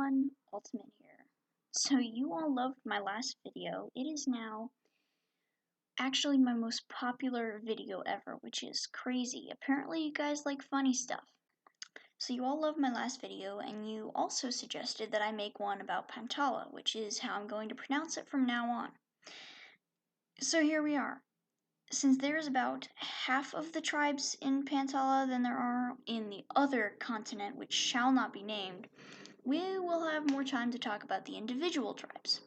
everyone, Ultimate here. So you all loved my last video. It is now actually my most popular video ever, which is crazy. Apparently you guys like funny stuff. So you all loved my last video, and you also suggested that I make one about Pantala, which is how I'm going to pronounce it from now on. So here we are. Since there's about half of the tribes in Pantala than there are in the other continent, which shall not be named, we will have more time to talk about the individual tribes.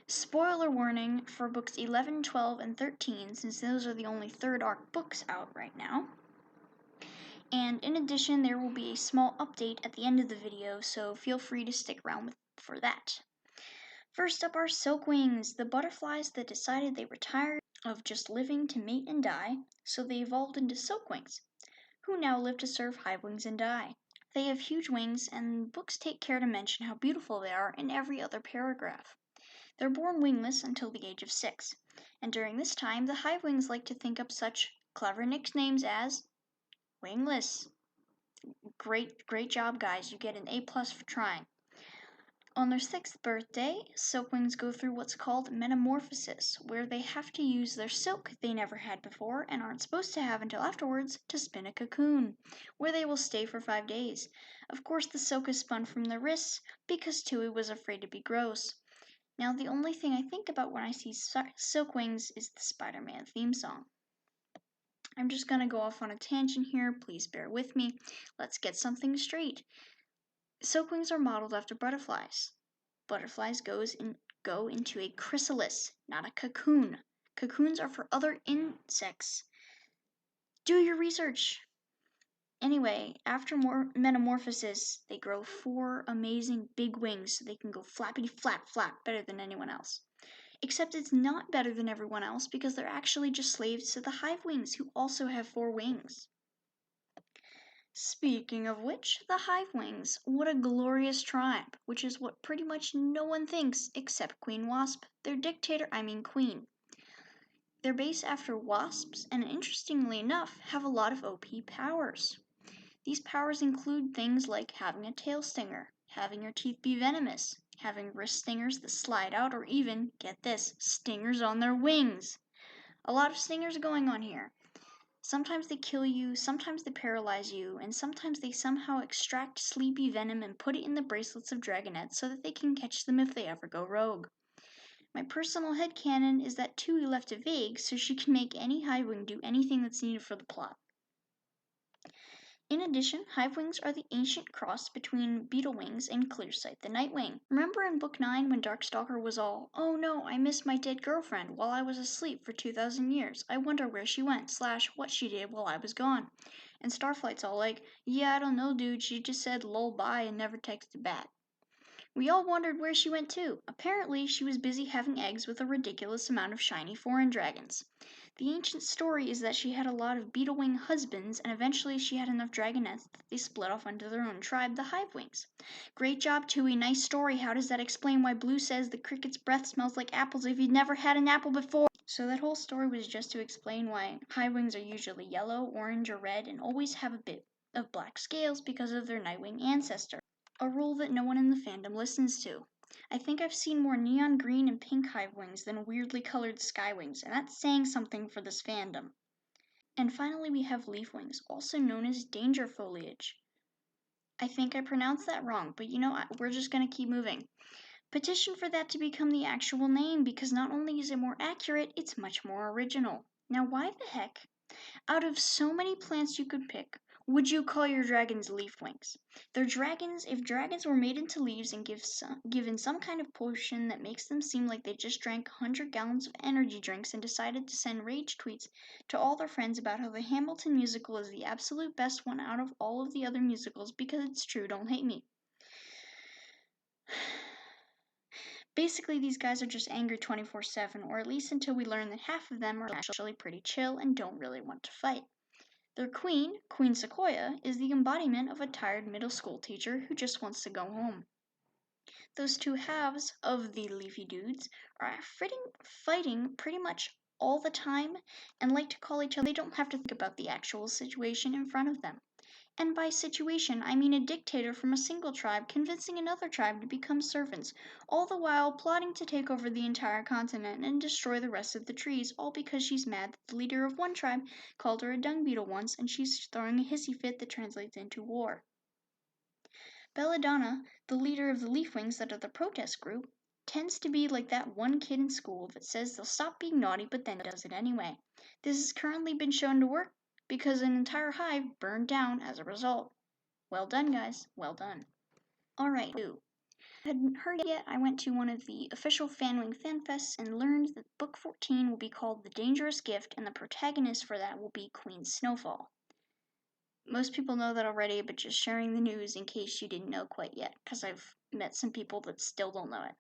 Spoiler warning for books 11, 12, and 13, since those are the only third arc books out right now. And in addition, there will be a small update at the end of the video, so feel free to stick around for that. First up are Silk Wings, the butterflies that decided they were tired of just living to mate and die, so they evolved into Silk Wings, who now live to serve Hive Wings and die. They have huge wings, and books take care to mention how beautiful they are in every other paragraph. They're born wingless until the age of 6, and during this time the Hive Wings like to think up such clever nicknames as Wingless. Great job, guys. You get an A+ for trying. On their 6th birthday, Silkwings go through what's called Metamorphosis, where they have to use their silk they never had before and aren't supposed to have until afterwards to spin a cocoon, where they will stay for 5 days. Of course, the silk is spun from their wrists because Tui was afraid to be gross. Now, the only thing I think about when I see Silkwings is the Spider-Man theme song. I'm just going to go off on a tangent here. Please bear with me. Let's get something straight. Silkwings are modeled after butterflies. Butterflies go into a chrysalis, not a cocoon. Cocoons are for other insects. Do your research. Anyway, after metamorphosis, they grow 4 amazing big wings so they can go flappity flap flap better than anyone else. Except it's not better than everyone else because they're actually just slaves to the Hive Wings, who also have 4 wings. Speaking of which, the Hive Wings, what a glorious tribe, which is what pretty much no one thinks except Queen Wasp, their queen. They're based after wasps, and interestingly enough, have a lot of OP powers. These powers include things like having a tail stinger, having your teeth be venomous, having wrist stingers that slide out, or even, get this, stingers on their wings. A lot of stingers going on here. Sometimes they kill you, sometimes they paralyze you, and sometimes they somehow extract sleepy venom and put it in the bracelets of dragonets so that they can catch them if they ever go rogue. My personal headcanon is that Tui left it vague so she can make any Hive Wing do anything that's needed for the plot. In addition, Hive Wings are the ancient cross between Beetle Wings and Clearsight the Nightwing. Remember in Book 9 when Darkstalker was all, "Oh no, I missed my dead girlfriend while I was asleep for 2,000 years. I wonder where she went, / what she did while I was gone." And Starflight's all like, "Yeah, I don't know, dude, she just said lol bye and never texted back." We all wondered where she went to. Apparently, she was busy having eggs with a ridiculous amount of shiny foreign dragons. The ancient story is that she had a lot of Beetlewing husbands, and eventually she had enough dragonets that they split off into their own tribe, the Hive Wings. Great job, Tui. Nice story. How does that explain why Blue says the cricket's breath smells like apples if you'd never had an apple before? So that whole story was just to explain why Hive Wings are usually yellow, orange, or red, and always have a bit of black scales because of their Nightwing ancestor. A rule that no one in the fandom listens to. I think I've seen more neon green and pink Hive Wings than weirdly colored Sky Wings, and that's saying something for this fandom. And finally we have Leaf Wings, also known as Danger Foliage. I think I pronounced that wrong, but we're just going to keep moving. Petition for that to become the actual name, because not only is it more accurate, it's much more original. Now why the heck, out of so many plants you could pick, would you call your dragons leaf wings? They're dragons if dragons were made into leaves and given some kind of potion that makes them seem like they just drank 100 gallons of energy drinks and decided to send rage tweets to all their friends about how the Hamilton musical is the absolute best one out of all of the other musicals because it's true, don't hate me. Basically, these guys are just angry 24/7, or at least until we learn that half of them are actually pretty chill and don't really want to fight. Their queen, Queen Sequoia, is the embodiment of a tired middle school teacher who just wants to go home. Those two halves of the Leafy Dudes are fighting pretty much all the time and like to call each other. They don't have to think about the actual situation in front of them. And by situation, I mean a dictator from a single tribe convincing another tribe to become servants, all the while plotting to take over the entire continent and destroy the rest of the trees, all because she's mad that the leader of one tribe called her a dung beetle once and she's throwing a hissy fit that translates into war. Belladonna, the leader of the Leaf Wings that are the protest group, tends to be like that one kid in school that says they'll stop being naughty but then does it anyway. This has currently been shown to work because an entire hive burned down as a result. Well done, guys. Well done. Alright, hadn't heard yet, I went to one of the official Fanwing FanFests and learned that Book 14 will be called The Dangerous Gift and the protagonist for that will be Queen Snowfall. Most people know that already, but just sharing the news in case you didn't know quite yet, because I've met some people that still don't know it.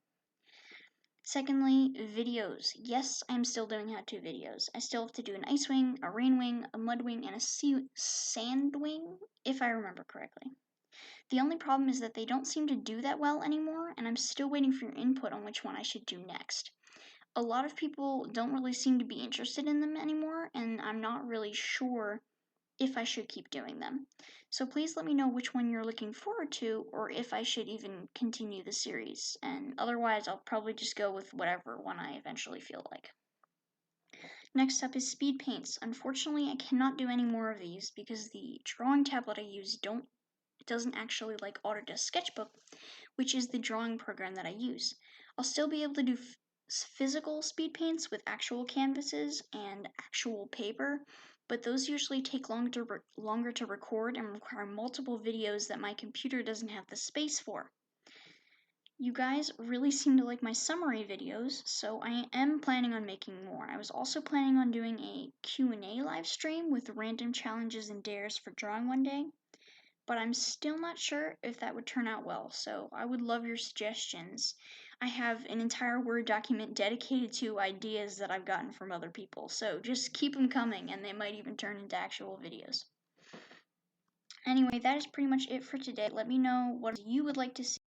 Secondly, videos. Yes, I'm still doing how-to videos. I still have to do an ice wing, a rain wing, a mud wing, and a sand wing, if I remember correctly. The only problem is that they don't seem to do that well anymore, and I'm still waiting for your input on which one I should do next. A lot of people don't really seem to be interested in them anymore, and I'm not really sure if I should keep doing them. So please let me know which one you're looking forward to, or if I should even continue the series, and otherwise I'll probably just go with whatever one I eventually feel like. Next up is Speedpaints. Unfortunately, I cannot do any more of these because the drawing tablet I use doesn't actually like Autodesk Sketchbook, which is the drawing program that I use. I'll still be able to do physical speed paints with actual canvases and actual paper, but those usually take longer to record and require multiple videos that my computer doesn't have the space for. You guys really seem to like my summary videos, so I am planning on making more. I was also planning on doing a Q&A live stream with random challenges and dares for drawing one day, but I'm still not sure if that would turn out well, so I would love your suggestions. I have an entire Word document dedicated to ideas that I've gotten from other people, so just keep them coming and they might even turn into actual videos. Anyway, that is pretty much it for today. Let me know what you would like to see